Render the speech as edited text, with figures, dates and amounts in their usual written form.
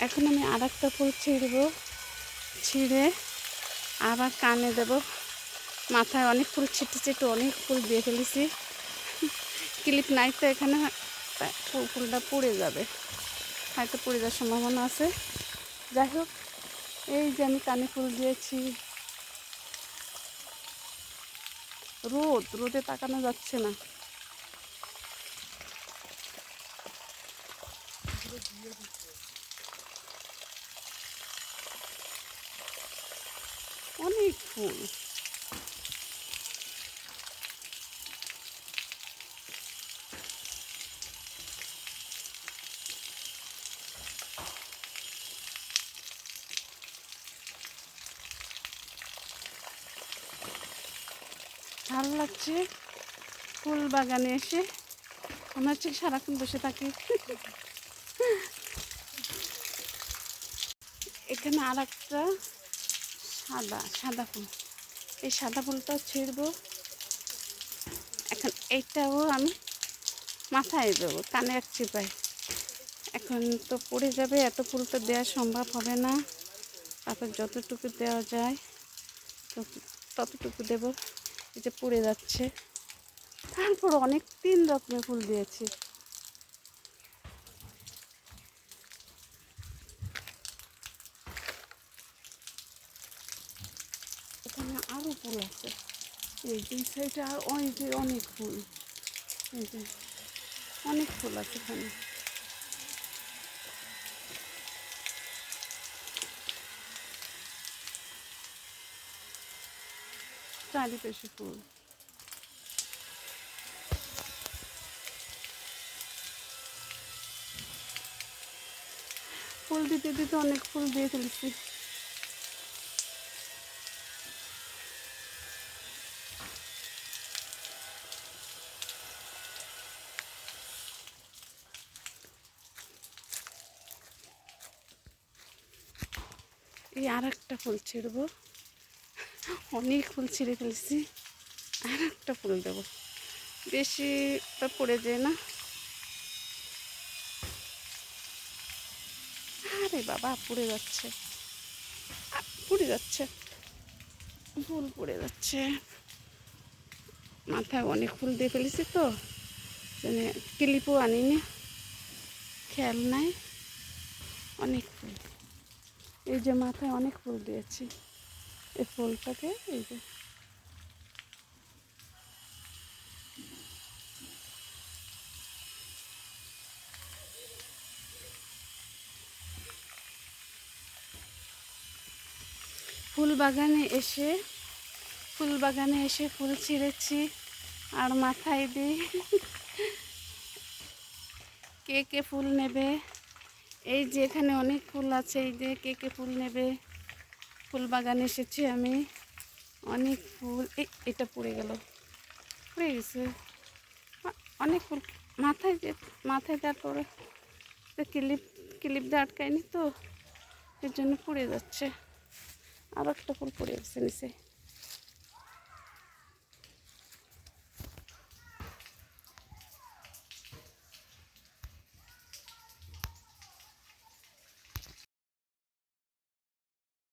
এখন আমি আর একটা ফুল ছিঁড়বো, ছিঁড়ে আবার কানে দেব। মাথায় অনেক ফুল ছিটে অনেক ফুল দিয়ে ফেলেছি। ক্লিপ নাই তো এখানে, ফুলটা পুড়ে যাবে, হয়তো পুড়ে যাওয়ার সম্ভাবনা আছে। যাই হোক, এই যে আমি কানে ফুল দিয়েছি। রোদে তাকানো যাচ্ছে না। অনেক ফুল। ভালো লাগছে ফুল বাগানে এসে, মনে হচ্ছে সারাক্ষণ বসে থাকি। এখানে আর একটা সাদা ফুল, এই সাদা ফুলটাও ছিঁড়বো। এখন এইটাও আমি মাথায় দেবো, কানে এক চিপাই। এখন তো পড়ে যাবে, এত ফুল তো দেওয়া সম্ভব হবে না। তারপর যতটুকু দেওয়া যায় ততটুকু দেব। এই যে পড়ে যাচ্ছে। তারপর অনেক 3 রকমের ফুল দিয়েছি। এখানে আরও ফুল আছে, এই যে সাইডে আর ওই যে অনেক ফুল, এই যে অনেক ফুল আছে এখানে। চারিপাশে ফুল। ফুল দিতে দিতে অনেক ফুল দিয়ে ফেলেছি। এই আর একটা ফুল ছিঁড়বো, অনেক ফুল ছিঁড়ে ফেলেছি। আর একটা ফুল দেবো, বেশি তো পড়ে যায় না। আরে বাবা, পুড়ে যাচ্ছে, পুড়ে যাচ্ছে, ফুল পুড়ে যাচ্ছে। মাথায় অনেক ফুল দিয়ে ফেলেছি তো, মানে ক্লিপও আনিনি, খেয়াল নাই। অনেক ফুল, এই যে মাথায় অনেক ফুল দিয়েছি। এই ফুলটাকে এই যে ফুল বাগানে এসে ফুল ছিঁড়েছি আর মাথায় দিই। কে কে ফুল নেবে? এই যে এখানে অনেক ফুল আছে, এই যে কে কে ফুল নেবে? ফুল বাগানে এসেছি আমি, অনেক ফুল। এটা পড়ে গেল, পড়ে গেছে অনেক ফুল। মাথায় দেওয়ার পরে ক্লিপ দিয়ে আটকায়নি তো, এর জন্য পড়ে যাচ্ছে। আর একটা ফুল পড়ে গেছে নিচে।